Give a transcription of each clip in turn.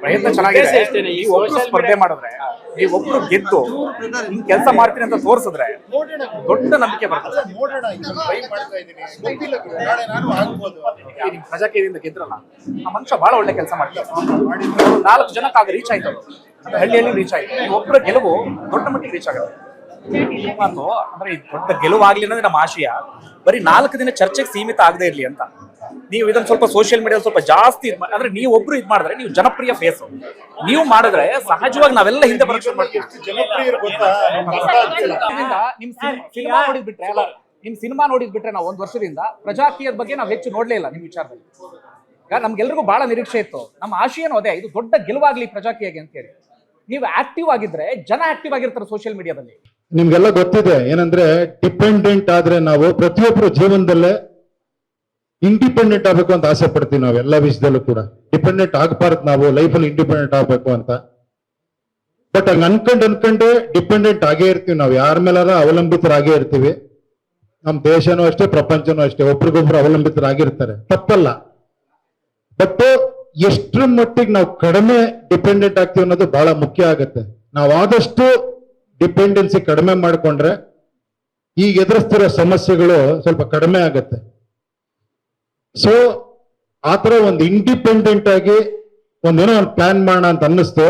ಪ್ರಯತ್ನ ಚೆನ್ನಾಗಿದೆ. ನೀವೊಬ್ರು ಸ್ಪರ್ಧೆ ಮಾಡಿದ್ರೆ, ನೀವೊಬ್ರು ಗೆದ್ದು ಹಿಂಗ್ ಕೆಲಸ ಮಾಡ್ತೀನಿ ಅಂತ ತೋರಿಸಿದ್ರೆ ದೊಡ್ಡ ನಂಬಿಕೆ ಬರ್ತದೆ. ನಿಮ್ ಪ್ರಜಾಕೀಯದಿಂದ ಗೆದ್ರಲ್ಲ, ಆ ಮನುಷ್ಯ ಬಹಳ ಒಳ್ಳೆ ಕೆಲಸ ಮಾಡ್ತಾರೆ. 4 ಜನಕ್ಕಾಗ ರೀಚ್ ಆಯ್ತು, ಅದು ಹಳ್ಳಿಯಲ್ಲಿ ರೀಚ್ ಆಯ್ತು. ನೀವೊಬ್ಬರ ಗೆಲುವು ದೊಡ್ಡ ಮಟ್ಟಿಗೆ ರೀಚ್ ಆಗುತ್ತೆ. ಮಾತು ಅಂದ್ರೆ ದೊಡ್ಡ ಗೆಲುವಾಗ್ಲಿ ಅನ್ನೋದು ನಮ್ಮ ಆಶಯ. ಬರೀ 4 ದಿನ ಚರ್ಚೆಗೆ ಸೀಮಿತ ಆಗದೆ ಇರ್ಲಿ ಅಂತ. ನೀವು ಇದನ್ನ ಸ್ವಲ್ಪ ಸೋಷಿಯಲ್ ಮೀಡಿಯಾ ಸ್ವಲ್ಪ ಜಾಸ್ತಿ ಅಂದ್ರೆ ನೀವು ಒಬ್ರು ಇದ್ ಮಾಡಿದ್ರೆ ನೀವು ಜನಪ್ರಿಯ ಫೇಸ್ ನೀವು ಮಾಡಿದ್ರೆ ಸಹಜವಾಗಿ ನಾವೆಲ್ಲ ಹಿಂದೆ ಬರಕ್ಕೆ ಮಾಡ್ತೀವಿ. ನಿಮ್ ಸಿನಿಮಾ ನೋಡಿದ್ ಬಿಟ್ರೆ ಅಲ್ಲ, ನಿಮ್ ಸಿನಿಮಾ ನೋಡಿದ್ ಬಿಟ್ರೆ ನಾವು 1 ವರ್ಷದಿಂದ ಪ್ರಜಾಕೀಯದ ಬಗ್ಗೆ ನಾವು ಹೆಚ್ಚು ನೋಡ್ಲೇ ಇಲ್ಲ ನಿಮ್ ವಿಚಾರದಲ್ಲಿ. ಈಗ ನಮ್ಗೆಲ್ರಿಗೂ ಬಹಳ ನಿರೀಕ್ಷೆ ಇತ್ತು, ನಮ್ಮ ಆಶಯನೂ ಅದೇ, ಇದು ದೊಡ್ಡ ಗೆಲುವಾಗ್ಲಿ ಪ್ರಜಾಕೀಯಗೆ ಅಂತ ಹೇಳಿ. ನೀವು ಆಕ್ಟಿವ್ ಆಗಿದ್ರೆ ಜನ ಆಕ್ಟಿವ್ ಆಗಿರ್ತಾರೆ ಸೋಷಿಯಲ್ ಮೀಡಿಯಾದಲ್ಲಿ. ನಿಮ್ಗೆಲ್ಲ ಗೊತ್ತಿದೆ ಏನಂದ್ರೆ, ಡಿಪೆಂಡೆಂಟ್ ಆದ್ರೆ ನಾವು ಪ್ರತಿಯೊಬ್ಬರು ಜೀವನದಲ್ಲೇ ಇಂಡಿಪೆಂಡೆಂಟ್ ಆಗ್ಬೇಕು ಅಂತ ಆಸೆ ಪಡ್ತೀವಿ. ನಾವು ಎಲ್ಲ ವಿಷಯದಲ್ಲೂ ಕೂಡ ಡಿಪೆಂಡೆಂಟ್ ಆಗಬಾರ್ದು, ನಾವು ಲೈಫಲ್ಲಿ ಇಂಡಿಪೆಂಡೆಂಟ್ ಆಗ್ಬೇಕು ಅಂತ. ಬಟ್ ಹಂಗ ಅನ್ಕೊಂಡೆ ಡಿಪೆಂಡೆಂಟ್ ಆಗೇ ಇರ್ತೀವಿ ನಾವು, ಯಾರ ಮೇಲಾರ ಅವಲಂಬಿತರಾಗೇ ಇರ್ತೀವಿ. ನಮ್ಮ ದೇಶನೂ ಅಷ್ಟೇ, ಪ್ರಪಂಚನೂ ಅಷ್ಟೇ, ಒಬ್ರಿಗೊಬ್ರು ಅವಲಂಬಿತರಾಗಿರ್ತಾರೆ, ತಪ್ಪಲ್ಲ. ಬಟ್ ಎಷ್ಟರ ಮಟ್ಟಿಗೆ ನಾವು ಕಡಿಮೆ ಡಿಪೆಂಡೆಂಟ್ ಆಗ್ತೀವಿ ಅನ್ನೋದು ಬಹಳ ಮುಖ್ಯ ಆಗುತ್ತೆ. ನಾವು ಆದಷ್ಟು ಡಿಪೆಂಡೆನ್ಸಿ ಕಡಿಮೆ ಮಾಡಿಕೊಂಡ್ರೆ ಈಗ ಎದುರಿಸ್ತಿರೋ ಸಮಸ್ಯೆಗಳು ಸ್ವಲ್ಪ ಕಡಿಮೆ ಆಗುತ್ತೆ. ಸೊ ಆತರ ಒಂದು ಇಂಡಿಪೆಂಡೆಂಟ್ ಆಗಿ ಒಂದೇನೋ ಒಂದು ಪ್ಲಾನ್ ಮಾಡೋಣ ಅಂತ ಅನ್ನಿಸ್ತು.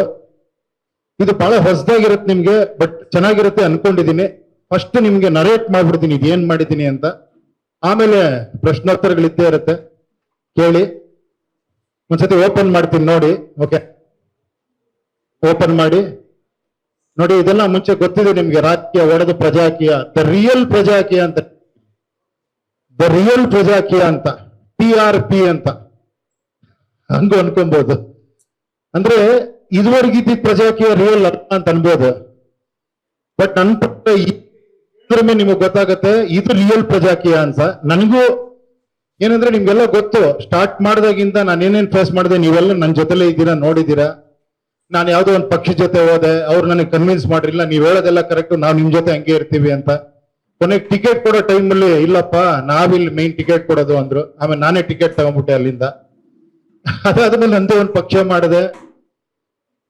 ಇದು ಬಹಳ ಹೊಸದಾಗಿರುತ್ತೆ ನಿಮ್ಗೆ, ಬಟ್ ಚೆನ್ನಾಗಿರುತ್ತೆ ಅನ್ಕೊಂಡಿದೀನಿ. ಫಸ್ಟ್ ನಿಮ್ಗೆ ನರೇಟ್ ಮಾಡ್ಬಿಡ್ತೀನಿ ಇದೇನ್ ಮಾಡಿದ್ದೀನಿ ಅಂತ, ಆಮೇಲೆ ಪ್ರಶ್ನೋತ್ತರಗಳಿದ್ದೇ ಇರುತ್ತೆ, ಕೇಳಿ. ಒಂದ್ಸತಿ ಓಪನ್ ಮಾಡ್ತೀನಿ ನೋಡಿ. ಓಕೆ, ಓಪನ್ ಮಾಡಿ ನೋಡಿ. ಇದೆಲ್ಲ ಮುಂಚೆ ಗೊತ್ತಿದೆ ನಿಮ್ಗೆ, ರಾಜಕೀಯ ಒಡೆದು ಪ್ರಜಾಕೀಯ, ದ ರಿಯಲ್ ಪ್ರಜಾಕೀಯ ಅಂತ, ದ ರಿಯಲ್ ಪ್ರಜಾಕೀಯ ಅಂತ, TRP ಅಂತ ಹಂಗು ಅನ್ಕೊಬಹುದು. ಅಂದ್ರೆ ಇದುವರೆಗಿದ್ದ ಪ್ರಜಾಕೀಯ ರಿಯಲ್ ಅಂತ ಅನ್ಬೋದು. ಬಟ್ ನನ್ ಇದ್ರ ನಿಮಗೆ ಗೊತ್ತಾಗತ್ತೆ ಇದು ರಿಯಲ್ ಪ್ರಜಾಕೀಯ ಅಂತ. ನನಗೂ ಏನಂದ್ರೆ ನಿಮ್ಗೆಲ್ಲ ಗೊತ್ತು, ಸ್ಟಾರ್ಟ್ ಮಾಡಿದಾಗಿಂದ ನಾನು ಏನೇನ್ ಫೇಸ್ ಮಾಡಿದೆ ನೀವೆಲ್ಲ ನನ್ನ ಜೊತೆಲೇ ಇದ್ದೀರಾ, ನೋಡಿದ್ದೀರಾ. ನಾನು ಯಾವ್ದೋ ಒಂದು ಪಕ್ಷದ ಜೊತೆ ಹೋದೆ, ಅವ್ರು ನನಗೆ ಕನ್ವಿನ್ಸ್ ಮಾಡಿರಲಿಲ್ಲ, ನೀವ್ ಹೇಳೋದೆಲ್ಲ ಕರೆಕ್ಟ್, ನಾವು ನಿಮ್ ಜೊತೆ ಹಂಗೆ ಇರ್ತೀವಿ ಅಂತ. ಕೊನೆಗೆ ಟಿಕೆಟ್ ಕೊಡೋ ಟೈಮಲ್ಲಿ ಇಲ್ಲಪ್ಪ ನಾವಿಲ್ಲಿ ಮೇನ್ ಟಿಕೆಟ್ ಕೊಡೋದು ಅಂದ್ರು. ಆಮೇಲೆ ನಾನೇ ಟಿಕೆಟ್ ತಗೊಂಡ್ಬಿಟ್ಟೆ ಅಲ್ಲಿಂದ. ಅದಾದ್ಮೇಲೆ ನಂದೇ ಒಂದು ಪಕ್ಷ ಮಾಡಿದೆ.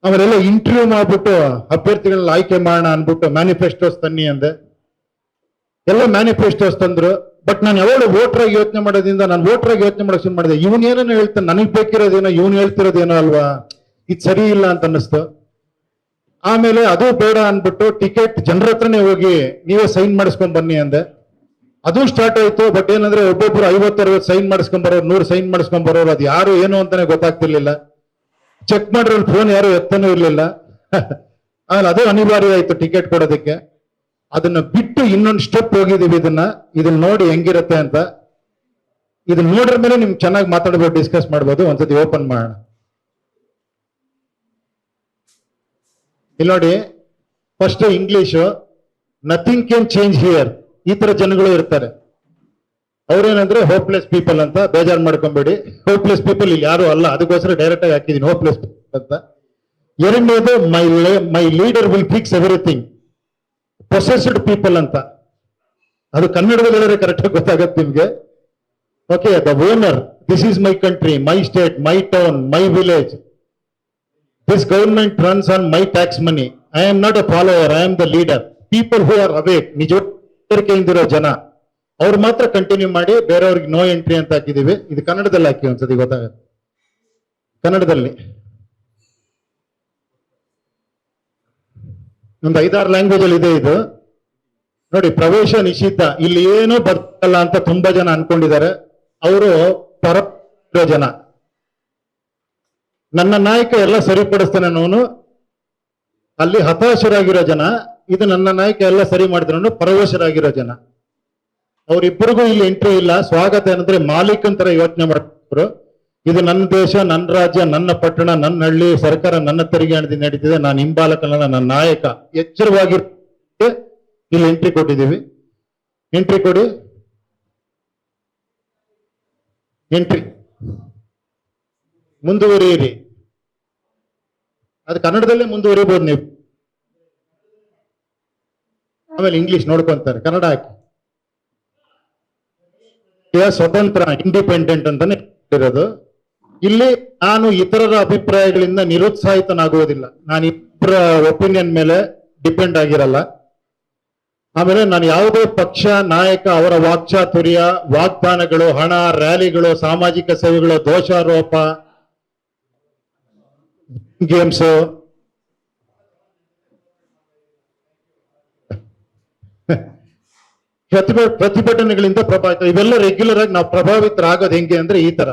ಆಮೇಲೆಲ್ಲ ಇಂಟರ್ವ್ಯೂ ಮಾಡ್ಬಿಟ್ಟು ಅಭ್ಯರ್ಥಿಗಳನ್ನ ಆಯ್ಕೆ ಮಾಡೋಣ ಅನ್ಬಿಟ್ಟು ಮ್ಯಾನಿಫೆಸ್ಟೋಸ್ ತನ್ನಿ ಅಂದೆ. ಎಲ್ಲ ಮ್ಯಾನಿಫೆಸ್ಟೋಸ್ ತಂದ್ರು. ಬಟ್ ನಾನು ಯಾವಾಗ ವೋಟರ್ ಆಗಿ ಯೋಚನೆ ಮಾಡೋದ್ರಿಂದ ನಾನು ವೋಟರ್ ಆಗಿ ಯೋಚನೆ ಮಾಡೋಕೆ ಶುರು ಮಾಡಿದೆ, ಇವನ್ ಏನೇನೋ ಹೇಳ್ತಾನೆ, ನನಗ್ ಬೇಕಿರೋದೇನೋ ಇವನ್ ಹೇಳ್ತಿರೋದೇನೋ ಅಲ್ವಾ, ಇದು ಸರಿ ಇಲ್ಲ ಅಂತ ಅನ್ನಿಸ್ತು. ಆಮೇಲೆ ಅದು ಬೇಡ ಅನ್ಬಿಟ್ಟು ಟಿಕೆಟ್ ಜನರ ಹತ್ರನೇ ಹೋಗಿ ನೀವೇ ಸೈನ್ ಮಾಡಿಸ್ಕೊಂಡ್ ಬನ್ನಿ ಅಂದೆ. ಅದು ಸ್ಟಾರ್ಟ್ ಆಯ್ತು. ಬಟ್ ಏನಂದ್ರೆ ಒಬ್ಬೊಬ್ರು 50-60 ಸೈನ್ ಮಾಡಿಸ್ಕೊಂಡ್ ಬರೋರು, 100 ಸೈನ್ ಮಾಡಿಸ್ಕೊಂಡ್ ಬರೋರು, ಅದು ಯಾರು ಏನು ಅಂತಾನೆ ಗೊತ್ತಾಗ್ತಿರ್ಲಿಲ್ಲ. ಚೆಕ್ ಮಾಡಿರೋ ಫೋನ್ ಯಾರು ಎತ್ತನೂ ಇರ್ಲಿಲ್ಲ. ಆಮೇಲೆ ಅದು ಅನಿವಾರ್ಯ ಆಯ್ತು ಟಿಕೆಟ್ ಕೊಡೋದಕ್ಕೆ. ಅದನ್ನ ಬಿಟ್ಟು ಇನ್ನೊಂದು ಸ್ಟೆಪ್ ಹೋಗಿದೀವಿ. ಇದನ್ನ ನೋಡಿ ಹೆಂಗಿರುತ್ತೆ ಅಂತ. ಇದನ್ನ ನೋಡ್ರ ಮೇಲೆ ನಿಮ್ಗೆ ಚೆನ್ನಾಗಿ ಮಾತಾಡ್ಬೋದು, ಡಿಸ್ಕಸ್ ಮಾಡ್ಬೋದು. ಒಂದ್ಸತಿ ಓಪನ್ ಮಾಡೋಣ. ಇಲ್ಲಿ ನೋಡಿ, first English, nothing can change here. ಈ ತರ ಜನಗಳು ಇರ್ತಾರೆ. ಅವ್ರೇನಂದ್ರೆ ಹೋಪ್ಲೆಸ್ ಪೀಪಲ್ ಅಂತ, ಬೇಜಾರು ಮಾಡ್ಕೊಂಬೇಡಿ. ಹೋಪ್ಲೆಸ್ ಪೀಪಲ್ ಇಲ್ಲಿ ಯಾರು ಅಲ್ಲ, ಅದಕ್ಕೋಸ್ಕರ ಡೈರೆಕ್ಟ್ ಆಗಿ ಹಾಕಿದೀನಿ ಹೋಪ್ಲೆಸ್ ಅಂತ. ಎರಡನೇದು my leader will fix everything. Possessed people ಅಂತ, ಅದು ಕನ್ನಡದಲ್ಲಿ ಕರೆಕ್ಟ್ ಆಗಿ ಗೊತ್ತಾಗತ್ತೆ ನಿಮ್ಗೆ. Okay, the owner, this is my country, my state, my town, my village. This government runs on my tax money. I am not a follower, I am the leader. People who are awake, ನಿಜವರಿಕೆಯಿಂದಿರೋ ಜನ, ಅವ್ರು ಮಾತ್ರ continue ಮಾಡಿ, ಬೇರೆಯವ್ರಿಗೆ no entry ಅಂತ ಹಾಕಿದೀವಿ. ಇದು ಕನ್ನಡದಲ್ಲಿ ಹಾಕಿ ಒಂದ್ಸತಿ ಗೊತ್ತಾಗತ್ತೆ. ಕನ್ನಡದಲ್ಲಿ ಒಂದು 5-6 ಲ್ಯಾಂಗ್ವೇಜ್ ಅಲ್ಲಿ ಇದೆ ಇದು. ನೋಡಿ, ಪ್ರವೇಶ ನಿಷಿದ್ಧ, ಇಲ್ಲಿ ಏನೂ ಬರ್ತಲ್ಲ ಅಂತ ತುಂಬಾ ಜನ ಅನ್ಕೊಂಡಿದ್ದಾರೆ. ಅವರು ಪರ ಜನ. ನನ್ನ ನಾಯಕ ಎಲ್ಲ ಸರಿಪಡಿಸ್ತಾನೆ ಅನ್ನೋನು ಅಲ್ಲಿ ಹತಾಶರಾಗಿರೋ ಜನ, ಇದು ನನ್ನ ನಾಯಕ ಎಲ್ಲ ಸರಿ ಮಾಡ್ತಾನೆ ಪರವಶರಾಗಿರೋ ಜನ. ಅವರಿಬ್ಬರಿಗೂ ಇಲ್ಲಿ ಎಂಟ್ರಿ ಇಲ್ಲ. ಸ್ವಾಗತ ಏನಂದ್ರೆ ಮಾಲೀಕಂತರ ಯೋಚನೆ ಮಾಡ್ತಾರೆ. ಇದು ನನ್ನ ದೇಶ, ನನ್ನ ರಾಜ್ಯ, ನನ್ನ ಪಟ್ಟಣ, ನನ್ನ ಹಳ್ಳಿ, ಸರ್ಕಾರ ನನ್ನ ತೆರಿಗೆ ಹಣದಿಂದ ನಡೀತಿದೆ, ನಾನು ಹಿಂಬಾಲಕನಲ್ಲ, ನನ್ನ ನಾಯಕ. ಎಚ್ಚರವಾಗಿ ಇಲ್ಲಿ ಎಂಟ್ರಿ ಕೊಟ್ಟಿದ್ದೀವಿ. ಎಂಟ್ರಿ ಕೊಡಿ, ಎಂಟ್ರಿ. ಮುಂದುವರಿಯಿರಿ. ಅದು ಕನ್ನಡದಲ್ಲೇ ಮುಂದುವರಿಬಹುದು ನೀವು. ಆಮೇಲೆ ಇಂಗ್ಲಿಷ್ ನೋಡ್ಕೊಂತಾರೆ, ಕನ್ನಡ ಹಾಕಿ. ಸ್ವತಂತ್ರ, ಇಂಡಿಪೆಂಡೆಂಟ್ ಅಂತಾನೆ ಇರೋದು. ಇಲ್ಲಿ ನಾನು ಇತರರ ಅಭಿಪ್ರಾಯಗಳಿಂದ ನಿರುತ್ಸಾಹಿತನಾಗುವುದಿಲ್ಲ. ನಾನು ಇಬ್ಬರ ಒಪಿನಿಯನ್ ಮೇಲೆ ಡಿಪೆಂಡ್ ಆಗಿರಲ್ಲ. ಆಮೇಲೆ ನಾನು ಯಾವುದೇ ಪಕ್ಷ ನಾಯಕ ಅವರ ವಾಕ್ಚಾತುರ್ಯ, ವಾಗ್ದಾನಗಳು, ಹಣ, ರ್ಯಾಲಿಗಳು, ಸಾಮಾಜಿಕ ಸೇವೆಗಳು, ದೋಷಾರೋಪ, ಗೇಮ್ಸ್, ಪ್ರತಿಭಟನೆಗಳಿಂದ ಪ್ರಭಾವಿತ, ಇವೆಲ್ಲ ರೆಗ್ಯುಲರ್ ಆಗಿ ನಾವು ಪ್ರಭಾವಿತರಾಗೋದು ಹೆಂಗೆ ಅಂದ್ರೆ ಈ ತರ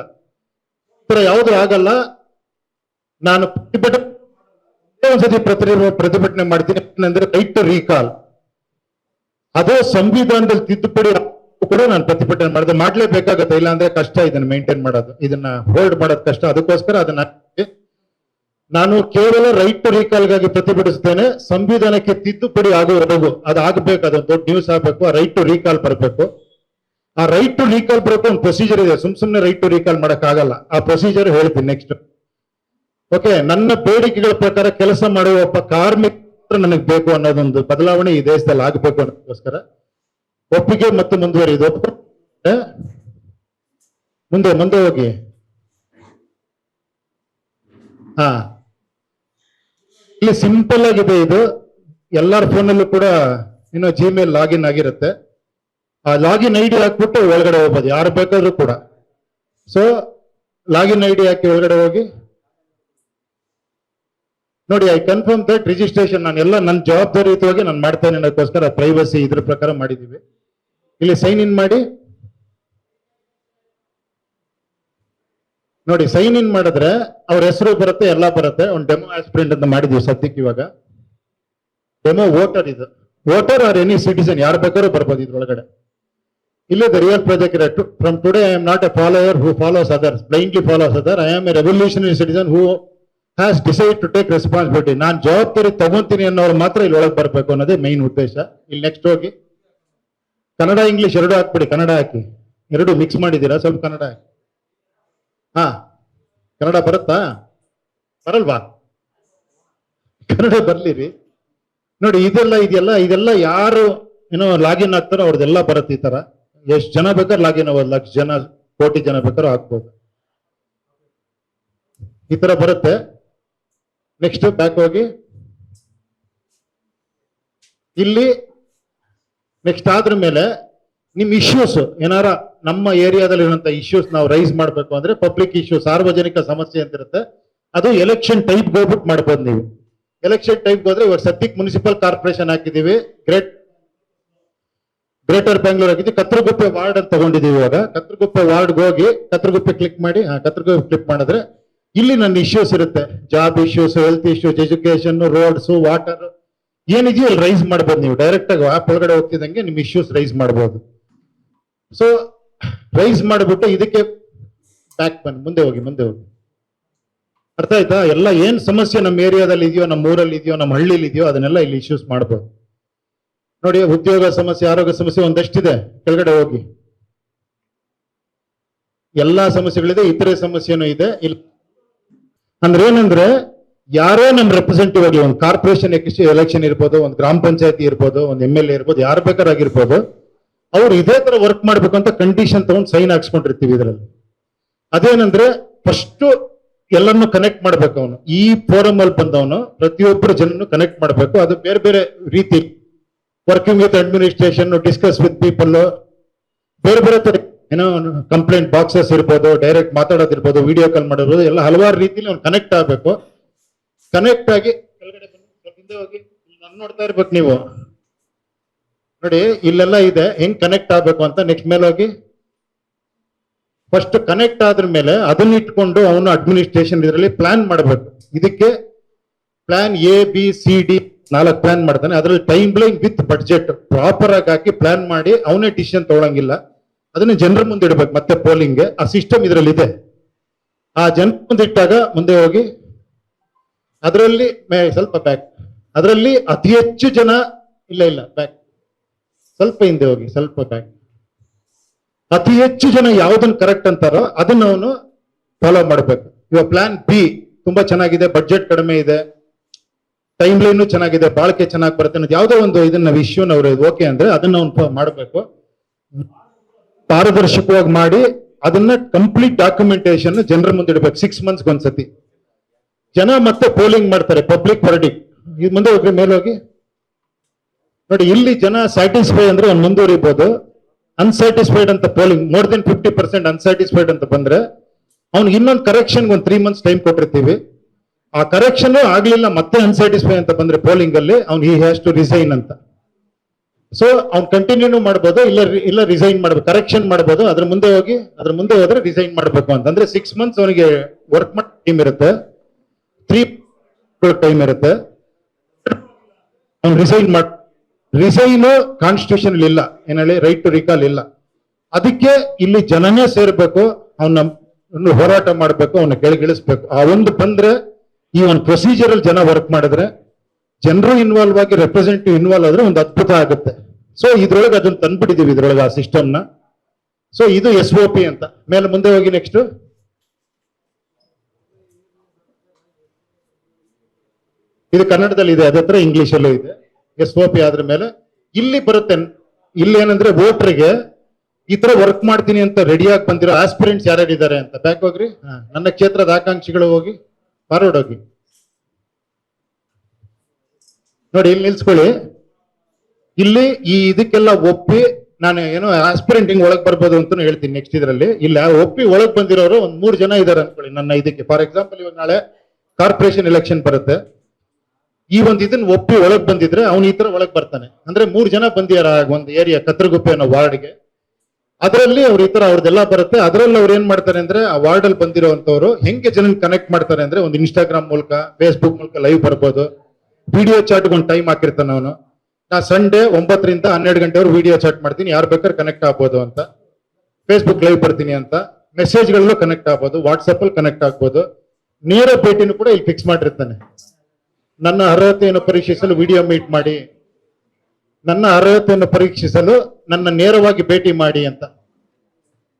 ಯಾವುದು ಆಗಲ್ಲ. ನಾನು ಒಂದ್ಸತಿ ಪ್ರತಿಭಟನೆ ಮಾಡ್ತೀನಿ ಅಂದ್ರೆ ರೈಟ್ ಟು ರೀಕಾಲ್. ಅದೇ ಸಂವಿಧಾನದಲ್ಲಿ ತಿದ್ದುಪಡಿ ಕೂಡ ನಾನು ಪ್ರತಿಭಟನೆ ಮಾಡಿದೆ, ಮಾಡ್ಲೇಬೇಕಾಗತ್ತೆ, ಇಲ್ಲ ಅಂದ್ರೆ ಕಷ್ಟ ಇದನ್ನ ಮೇಂಟೈನ್ ಮಾಡೋದು, ಇದನ್ನ ಹೋಲ್ಡ್ ಮಾಡೋದು ಕಷ್ಟ. ಅದಕ್ಕೋಸ್ಕರ ಅದನ್ನ ನಾನು ಕೇವಲ ರೈಟ್ ಟು ರೀಕಾಲ್ಗಾಗಿ ಪ್ರತಿಭಟಿಸ್ತೇನೆ. ಸಂವಿಧಾನಕ್ಕೆ ತಿದ್ದುಪಡಿ ಆಗುವವರೆಗೂ ಅದು ಆಗ್ಬೇಕು, ಅದೊಂದು ದೊಡ್ಡ ನ್ಯೂಸ್ ಆಗ್ಬೇಕು, ಆ ರೈಟ್ ಟು ರೀಕಾಲ್ ಬರಬೇಕು. ಆ ರೈಟ್ ಟು ರೀಕಾಲ್ ಬರೋಕೆ ಒಂದು ಪ್ರೊಸೀಜರ್ ಇದೆ, ಸುಮ್ನೆ ರೈಟ್ ಟು ರೀಕಾಲ್ ಮಾಡಕ್ ಆಗಲ್ಲ. ಆ ಪ್ರೊಸೀಜರ್ ಹೇಳ್ತೀನಿ ನೆಕ್ಸ್ಟ್. ಓಕೆ, ನನ್ನ ಬೇಡಿಕೆಗಳ ಪ್ರಕಾರ ಕೆಲಸ ಮಾಡುವ ಒಬ್ಬ ಕಾರ್ಮಿಕ ನನಗೆ ಬೇಕು ಅನ್ನೋದೊಂದು ಬದಲಾವಣೆ ಈ ದೇಶದಲ್ಲಿ ಆಗಬೇಕು ಅನ್ನೋದಕ್ಕೋಸ್ಕರ ಒಪ್ಪಿಗೆ ಮತ್ತು ಮುಂದುವರಿದು. ಮುಂದೆ ಹೋಗಿ. ಹಾ, ಇಲ್ಲಿ ಸಿಂಪಲ್ ಆಗಿದೆ ಇದು. ಎಲ್ಲರ ಫೋನಲ್ಲೂ ಕೂಡ ಜಿಮೇಲ್ ಲಾಗಿನ್ ಆಗಿರುತ್ತೆ. ಆ ಲಾಗಿನ್ ಐಡಿ ಹಾಕ್ಬಿಟ್ಟು ಒಳಗಡೆ ಹೋಗ್ಬೋದು, ಯಾರು ಬೇಕಾದ್ರೂ ಕೂಡ. ಸೊ ಲಾಗಿನ್ ಐಡಿ ಹಾಕಿ ಒಳಗಡೆ ಹೋಗಿ ನೋಡಿ. ಐ ಕನ್ಫರ್ಮ್ ದಟ್ ರಿಜಿಸ್ಟ್ರೇಷನ್ ನಾನು ಎಲ್ಲ ನನ್ನ ಜವಾಬ್ದಾರಿಯುತವಾಗಿ ನಾನು ಮಾಡ್ತೇನೆ ಅನ್ನೋದಕ್ಕೋಸ್ಕರ ಪ್ರೈವಸಿ ಇದ್ರ ಪ್ರಕಾರ ಮಾಡಿದ್ದೀವಿ. ಇಲ್ಲಿ ಸೈನ್ ಇನ್ ಮಾಡಿ ನೋಡಿ. ಸೈನ್ ಇನ್ ಮಾಡಿದ್ರೆ ಅವ್ರ ಹೆಸರು ಬರುತ್ತೆ, ಎಲ್ಲ ಬರುತ್ತೆ. ಒಂದು ಡೆಮೋ ಆಸ್ಪಿರೆಂಟ್ ಅಂತ ಮಾಡಿದೀವಿ ಸದ್ಯಕ್ಕೆ. ಇವಾಗ ಡೆಮೋ ವೋಟರ್, ಇದು ವೋಟರ್ ಆರ್ ಎನಿ ಸಿಟಿಸನ್, ಯಾರು ಬೇಕಾದ್ರೂ ಬರ್ಬೋದು ಇದ್ರೊಳಗಡೆ. ಇಲ್ಲೇ the real project from today I am not a follower who follows others, blindly follows other. I am a revolutionary citizen who has decide to take responsibility. ನಾನು ಜವಾಬ್ದಾರಿ ತಗೊಂತೀನಿ ಅನ್ನೋರು ಮಾತ್ರ ಇಲ್ಲಿ ಒಳಗೆ ಬರ್ಬೇಕು ಅನ್ನೋದೇ ಮೈನ್ ಉದ್ದೇಶ. ಇಲ್ಲಿ ನೆಕ್ಸ್ಟ್ ಹೋಗಿ ಕನ್ನಡ ಇಂಗ್ಲಿಷ್ ಎರಡು ಹಾಕ್ಬಿಡಿ. ಕನ್ನಡ ಹಾಕಿ, ಎರಡು ಮಿಕ್ಸ್ ಮಾಡಿದ್ದೀರಾ, ಸ್ವಲ್ಪ ಕನ್ನಡ ಹಾಕಿ. ಹಾ, ಕನ್ನಡ ಬರುತ್ತಾ? ಬರಲ್ವಾ? ಕನ್ನಡ ಬರ್ಲಿರಿ. ನೋಡಿ, ಇದೆಲ್ಲ ಯಾರು ಲಾಗಿನ್ ಆಗ್ತಾರೋ ಅವ್ರದ್ದೆಲ್ಲ ಬರುತ್ತೆ ಈ ತರ. ಎಷ್ಟು ಜನ ಬೇಕಾದ್ರೆ ಲಾಗಿನ್ ಆಗೋದು, ಲಕ್ಷ ಜನ, ಕೋಟಿ ಜನ ಬೇಕಾದ್ರೂ ಹಾಕ್ಬೋದು. ಈ ತರ ಬರುತ್ತೆ. ನೆಕ್ಸ್ಟ್ ಬ್ಯಾಕ್ ಹೋಗಿ. ಇಲ್ಲಿ ನೆಕ್ಸ್ಟ್ ಆದ್ರ ಮೇಲೆ ನಿಮ್ ಇಶ್ಯೂಸ್ ಏನಾರ ನಮ್ಮ ಏರಿಯಾದಲ್ಲಿ ಇರುವಂತ ಇಶ್ಯೂಸ್ ನಾವು ರೈಸ್ ಮಾಡ್ಬೇಕು ಅಂದ್ರೆ ಪಬ್ಲಿಕ್ ಇಶ್ಯೂ, ಸಾರ್ವಜನಿಕ ಸಮಸ್ಯೆ ಅಂತ ಇರುತ್ತೆ. ಅದು ಎಲೆಕ್ಷನ್ ಟೈಪ್ ಹೋಗ್ಬಿಟ್ಟು ಮಾಡ್ಬೋದು ನೀವು. ಎಲೆಕ್ಷನ್ ಟೈಪ್ ಹೋದ್ರೆ ಇವಾಗ ಸದ್ಯಕ್ಕೆ ಮುನ್ಸಿಪಲ್ ಕಾರ್ಪೊರೇಷನ್ ಹಾಕಿದೀವಿ, ಗ್ರೇಟರ್ ಬೆಂಗಳೂರು ಹಾಕಿದ್ವಿ, ಕತ್ರಗುಪ್ಪೆ ವಾರ್ಡ್ ಅಂತ ತಗೊಂಡಿದೀವಿ. ಇವಾಗ ಕತ್ರಗುಪ್ಪೆ ವಾರ್ಡ್ಗೆ ಹೋಗಿ ಕತ್ರಗುಪ್ಪೆ ಕ್ಲಿಕ್ ಮಾಡಿ. ಕತ್ರಗುಪ್ಪೆ ಕ್ಲಿಕ್ ಮಾಡಿದ್ರೆ ಇಲ್ಲಿ ನನ್ನ ಇಶ್ಯೂಸ್ ಇರುತ್ತೆ, job issues, health issues, education, roads, water, ಏನಿದೆಯೋ ಅಲ್ಲಿ ರೈಸ್ ಮಾಡ್ಬೋದು. ನೀವು ಡೈರೆಕ್ಟ್ ಆಗಿ ಆಪ್ ಒಳಗಡೆ ಹೋಗ್ತಿದ್ದಂಗೆ ನಿಮ್ ಇಶ್ಯೂಸ್ ರೈಸ್ ಮಾಡ್ಬೋದು. ಸೊ ರೈಸ್ ಮಾಡಿಬಿಟ್ಟು ಇದಕ್ಕೆ ಬ್ಯಾಕ್ ಬನ್ನಿ, ಮುಂದೆ ಹೋಗಿ. ಅರ್ಥ ಆಯ್ತಾ? ಎಲ್ಲ ಏನ್ ಸಮಸ್ಯೆ ನಮ್ಮ ಏರಿಯಾದಲ್ಲಿ ಇದೆಯೋ, ನಮ್ಮ ಊರಲ್ಲಿ ಇದೆಯೋ, ನಮ್ಮ ಹಳ್ಳಿಲಿ ಇದೆಯೋ, ಅದನ್ನೆಲ್ಲ ಇಲ್ಲಿ ಇಶ್ಯೂಸ್ ಮಾಡ್ಬೋದು. ನೋಡಿ, ಉದ್ಯೋಗ ಸಮಸ್ಯೆ, ಆರೋಗ್ಯ ಸಮಸ್ಯೆ ಒಂದಷ್ಟಿದೆ. ಕೆಳಗಡೆ ಹೋಗಿ, ಎಲ್ಲಾ ಸಮಸ್ಯೆಗಳಿದೆ, ಇತರೆ ಸಮಸ್ಯೆನೂ ಇದೆ. ಇಲ್ಲಿ ಅಂದ್ರೆ ಏನಂದ್ರೆ ಯಾರೋ ನಮ್ಮ ರೆಪ್ರೆಸೆಂಟೇಟಿವ್ ಆಗಲಿ, ಒಂದು ಕಾರ್ಪೊರೇಷನ್ ಎಲೆಕ್ಷನ್ ಇರ್ಬೋದು, ಒಂದು ಗ್ರಾಮ ಪಂಚಾಯತಿ ಇರ್ಬೋದು, ಒಂದು MLA ಇರ್ಬೋದು, ಯಾರು ಬೇಕಾರಾಗಿರ್ಬೋದು, ಅವ್ರು ಇದೇ ತರ ವರ್ಕ್ ಮಾಡ್ಬೇಕು ಅಂತ ಕಂಡೀಷನ್ ತಗೊಂಡು ಸೈನ್ ಹಾಕ್ಸ್ಕೊಂಡಿರ್ತೀವಿ ಇದರಲ್ಲಿ. ಅದೇನಂದ್ರೆ ಫಸ್ಟ್ ಎಲ್ಲರನ್ನು ಕನೆಕ್ಟ್ ಮಾಡ್ಬೇಕು. ಅವನು ಈ ಫೋರಮ್ ಅಲ್ಲಿ ಬಂದವನು ಪ್ರತಿಯೊಬ್ಬರು ಜನನು ಕನೆಕ್ಟ್ ಮಾಡ್ಬೇಕು. ಅದು ಬೇರೆ ಬೇರೆ ರೀತಿ, working with administration, discuss with people, ಬೇರೆ ಬೇರೆ ತರ ಕಂಪ್ಲೇಂಟ್ ಬಾಕ್ಸಸ್ ಇರ್ಬೋದು, ಡೈರೆಕ್ಟ್ ಮಾತಾಡೋದಿರ್ಬೋದು, ವಿಡಿಯೋ ಕಾಲ್ ಮಾಡಿರ್ಬೋದು, ಎಲ್ಲ ಹಲವಾರು ರೀತಿಯಲ್ಲಿ ಅವ್ನು ಕನೆಕ್ಟ್ ಆಗ್ಬೇಕು. ಕನೆಕ್ಟ್ ಆಗಿ ಕೆಳಗಡೆ ಹಿಂದೆ ಹೋಗಿ, ನಾನು ನೋಡ್ತಾ ಇರ್ಬೇಕು ನೀವು. ನೋಡಿ, ಇಲ್ಲೆಲ್ಲ ಇದೆ ಹೆಂಗ್ ಕನೆಕ್ಟ್ ಆಗ್ಬೇಕು ಅಂತ. ನೆಕ್ಸ್ಟ್ ಮೇಲೆ ಹೋಗಿ. ಫಸ್ಟ್ ಕನೆಕ್ಟ್ ಆದ್ರ ಮೇಲೆ ಅದನ್ನ ಇಟ್ಕೊಂಡು ಅವನು ಅಡ್ಮಿನಿಸ್ಟ್ರೇಷನ್ ಇದರಲ್ಲಿ ಪ್ಲಾನ್ ಮಾಡಬೇಕು. ಇದಕ್ಕೆ ಪ್ಲಾನ್ ABCD 4 ಪ್ಲಾನ್ ಮಾಡ್ತಾನೆ. ಅದರಲ್ಲಿ time line with budget proper ಆಗಿ ಹಾಕಿ ಪ್ಲಾನ್ ಮಾಡಿ ಅವನೇ ಡಿಸಿಷನ್ ತಗೊಳಂಗಿಲ್ಲ. ಅದನ್ನ ಜನರ ಮುಂದೆ ಇಡಬೇಕು. ಮತ್ತೆ ಪೋಲಿಂಗ್ ಆ ಸಿಸ್ಟಮ್ ಇದರಲ್ಲಿ ಇದೆ. ಆ ಜನರ ಮುಂದೆ ಇಟ್ಟಾಗ ಮುಂದೆ ಹೋಗಿ ಅದರಲ್ಲಿ ಸ್ವಲ್ಪ ಬ್ಯಾಕ್. ಅದರಲ್ಲಿ ಅತಿ ಹೆಚ್ಚು ಜನ ಇಲ್ಲ ಬ್ಯಾಕ್, ಸ್ವಲ್ಪ ಹಿಂದೆ ಹೋಗಿ, ಸ್ವಲ್ಪ ಬ್ಯಾಕ್. ಅತಿ ಹೆಚ್ಚು ಜನ ಯಾವ್ದನ್ನ ಕರೆಕ್ಟ್ ಅಂತಾರೋ ಅದನ್ನ ಅವನು ಫಾಲೋ ಮಾಡ್ಬೇಕು. ಇವಾಗ ಪ್ಲಾನ್ B ತುಂಬಾ ಚೆನ್ನಾಗಿದೆ, ಬಡ್ಜೆಟ್ ಕಡಿಮೆ ಇದೆ, ಟೈಮ್ ಲೈನ್ ಚೆನ್ನಾಗಿದೆ, ಬಾಳಿಕೆ ಚೆನ್ನಾಗಿ ಬರುತ್ತೆ ಅನ್ನೋದು ಯಾವುದೋ ಒಂದು ಇದನ್ನ ವಿಷಯನ ಅವ್ರು ಓಕೆ ಅಂದ್ರೆ ಅದನ್ನ ಅವನು ಮಾಡಬೇಕು. ಪಾರದರ್ಶಕವಾಗಿ ಮಾಡಿ ಅದನ್ನ ಕಂಪ್ಲೀಟ್ ಡಾಕ್ಯುಮೆಂಟೇಶನ್ ಜನರ ಮುಂದೆ ಇಡಬೇಕು 6 months ಒಂದ್ಸತಿ. ಜನ ಮತ್ತೆ ಪೋಲಿಂಗ್ ಮಾಡ್ತಾರೆ, ಪಬ್ಲಿಕ್ ವರ್ಡಿಕ್ಟ್. ಇದು ಮುಂದೆ ಹೋಗ್ರಿ, ಮೇಲೆ ಹೋಗಿ ನೋಡಿ. ಇಲ್ಲಿ ಜನ ಸ್ಯಾಟಿಸ್ಫೈ ಅಂದ್ರೆ ಅವ್ನು ಮುಂದುವರಿಬಹುದು. ಅನ್ಸ್ಯಾಟಿಸ್ಫೈಡ್ ಅಂತ ಪೋಲಿಂಗ್ ಮೋರ್ ದೆನ್ 50% ಅನ್ಸ್ಯಾಟಿಸ್ಫೈಡ್ ಅಂತ ಬಂದ್ರೆ ಅವ್ನಿಗೆ ಇನ್ನೊಂದು ಕರೆಕ್ಷನ್ ಒಂದು 3 months ಟೈಮ್ ಕೊಟ್ಟಿರ್ತೀವಿ. ಆ ಕರೆಕ್ಷನ್ ಆಗ್ಲಿಲ್ಲ ಮತ್ತೆ ಅನ್ಸ್ಯಾಟಿಸ್ಫೈ ಅಂತ ಬಂದ್ರೆ ಪೋಲಿಂಗ್ ಅಲ್ಲಿ ಅವ್ನು ಹಿ ಹ್ಯಾಸ್ ಟು ರಿಸೈನ್ ಅಂತ. ಸೊ ಅವ್ನು ಕಂಟಿನ್ಯೂ ಮಾಡ್ಬೋದು, ಇಲ್ಲ ರಿಸೈನ್ ಮಾಡ್ಬೇಕು, ಕರೆಕ್ಷನ್ ಮಾಡ್ಬೋದು. ಅದ್ರ ಮುಂದೆ ಹೋದ್ರೆ ರಿಸೈನ್ ಮಾಡ್ಬೇಕು ಅಂತ. ಅಂದ್ರೆ 6 months ಅವನಿಗೆ ವರ್ಕ್ ಮಾಡೋ ಟೈಮ್ ಇರುತ್ತೆ, 3 ಟೈಮ್ ಇರುತ್ತೆ. ಅವ್ನು ರಿಸೈನ್ ಕಾನ್ಸ್ಟಿಟ್ಯೂಷನ್ ಇಲ್ಲ, ಏನ್ ಹೇಳಿ, ರೈಟ್ ಟು ರಿಕಾಲ್ ಇಲ್ಲ. ಅದಕ್ಕೆ ಇಲ್ಲಿ ಜನನೇ ಸೇರ್ಬೇಕು, ಅವನ್ನ ಹೋರಾಟ ಮಾಡ್ಬೇಕು, ಅವನ್ನ ಕೆಳಗಿಳಿಸ್ಬೇಕು. ಆ ಒಂದು ಬಂದ್ರೆ ಈ ಒಂದು ಪ್ರೊಸೀಜರ್ ಅಲ್ಲಿ ಜನ ವರ್ಕ್ ಮಾಡಿದ್ರೆ, ಜನರು ಇನ್ವಾಲ್ವ್ ಆಗಿ ರೆಪ್ರೆಸೆಂಟೇಟಿವ್ ಇನ್ವಾಲ್ವ್ ಆದ್ರೆ ಒಂದು ಅದ್ಭುತ ಆಗುತ್ತೆ. ಸೊ ಇದ್ರೊಳಗೆ ಅದನ್ನ ತಂದ್ಬಿಟ್ಟಿದೀವಿ, ಇದ್ರೊಳಗೆ ಆ ಸಿಸ್ಟಮ್ನ. ಸೊ ಇದು SOP ಅಂತ. ಮೇಲೆ ಮುಂದೆ ಹೋಗಿ ನೆಕ್ಸ್ಟ್. ಇದು ಕನ್ನಡದಲ್ಲಿ ಇದೆ, ಅದೇ ತರ ಇಂಗ್ಲಿಷ್ ಅಲ್ಲೂ ಇದೆ. SOP ಆದ್ರ ಮೇಲೆ ಇಲ್ಲಿ ಬರುತ್ತೆ. ಇಲ್ಲಿ ಏನಂದ್ರೆ ವೋಟರ್ಗೆ ಈ ತರ ವರ್ಕ್ ಮಾಡ್ತೀನಿ ಅಂತ ರೆಡಿಯಾಗಿ ಬಂದಿರೋ ಆಸ್ಪಿರೆಂಟ್ಸ್ ಯಾರ್ಯಾರಿದ್ದಾರೆ ಅಂತ. ಬ್ಯಾಕ್ ಹೋಗ್ರಿ, ನನ್ನ ಕ್ಷೇತ್ರದ ಆಕಾಂಕ್ಷಿಗಳು ಹೋಗಿ ಫಾರ್ವರ್ಡ್ ಹೋಗಿ ನೋಡಿ. ಇಲ್ಲಿ ನಿಲ್ಸ್ಕೊಳ್ಳಿ. ಇಲ್ಲಿ ಈ ಇದಕ್ಕೆಲ್ಲ ಒಪ್ಪಿ ನಾನು ಏನೋ ಆಸ್ಪಿರೆಂಟ್ ಹಿಂಗ್ ಒಳಗ್ ಬರ್ಬೋದು ಅಂತ ಹೇಳ್ತೀನಿ ನೆಕ್ಸ್ಟ್ ಇದರಲ್ಲಿ. ಇಲ್ಲ ಒಪ್ಪಿ ಒಳಗ್ ಬಂದಿರೋರು ಒಂದ್ 3 ಜನ ಇದಾರೆ ಅನ್ಕೊಳ್ಳಿ ನನ್ನ ಇದಕ್ಕೆ. ಫಾರ್ ಎಕ್ಸಾಂಪಲ್ ಇವಾಗ ನಾಳೆ ಕಾರ್ಪೊರೇಷನ್ ಎಲೆಕ್ಷನ್ ಬರುತ್ತೆ. ಈ ಒಂದು ಇದನ್ನ ಒಪ್ಪಿ ಒಳಗ್ ಬಂದಿದ್ರೆ ಅವ್ನು ಈ ತರ ಒಳಗ್ ಬರ್ತಾನೆ. ಅಂದ್ರೆ 3 ಜನ ಬಂದಿಯಾರ ಒಂದು ಏರಿಯಾ ಕತ್ರಗುಪ್ಪೆ ಅನ್ನೋ ವಾರ್ಡ್ಗೆ. ಅದರಲ್ಲಿ ಅವ್ರ ಈ ತರ ಅವ್ರದ್ದೆಲ್ಲ ಬರುತ್ತೆ. ಅದರಲ್ಲಿ ಅವ್ರು ಏನ್ ಮಾಡ್ತಾರೆ ಅಂದ್ರೆ ಆ ವಾರ್ಡ್ ಅಲ್ಲಿ ಬಂದಿರುವಂತವ್ರು ಹೆಂಗೆ ಜನ ಕನೆಕ್ಟ್ ಮಾಡ್ತಾರೆ ಅಂದ್ರೆ ಒಂದು ಇನ್ಸ್ಟಾಗ್ರಾಮ್ ಮೂಲಕ, ಫೇಸ್ಬುಕ್ ಮೂಲಕ ಲೈವ್ ಬರ್ಬೋದು. ವಿಡಿಯೋ ಚಾಟ್ಗೆ ಒಂದು ಟೈಮ್ ಹಾಕಿರ್ತಾನೆ ಅವನು. ನಾ ಸಂಡೇ 9 ರಿಂದ 12 ಗಂಟೆವರೆಗೂ ವಿಡಿಯೋ ಚಾಟ್ ಮಾಡ್ತೀನಿ, ಯಾರು ಬೇಕಾದ್ರೆ ಕನೆಕ್ಟ್ ಆಗ್ಬೋದು ಅಂತ. ಫೇಸ್ಬುಕ್ ಲೈವ್ ಬರ್ತೀನಿ ಅಂತ, ಮೆಸೇಜ್ಗಳಲ್ಲೂ ಕನೆಕ್ಟ್ ಆಗ್ಬೋದು, ವಾಟ್ಸಪ್ ಅಲ್ಲಿ ಕನೆಕ್ಟ್ ಆಗ್ಬೋದು. ನೇರ ಭೇಟಿನೂ ಕೂಡ ಇಲ್ಲಿ ಫಿಕ್ಸ್ ಮಾಡಿರ್ತಾನೆ. ನನ್ನ ಅರ್ಹತೆಯನ್ನು ಪರೀಕ್ಷಿಸಲು ವಿಡಿಯೋ ಮೀಟ್ ಮಾಡಿ, ನನ್ನ ಅರ್ಹತೆಯನ್ನು ಪರೀಕ್ಷಿಸಲು ನನ್ನ ನೇರವಾಗಿ ಭೇಟಿ ಮಾಡಿ ಅಂತ.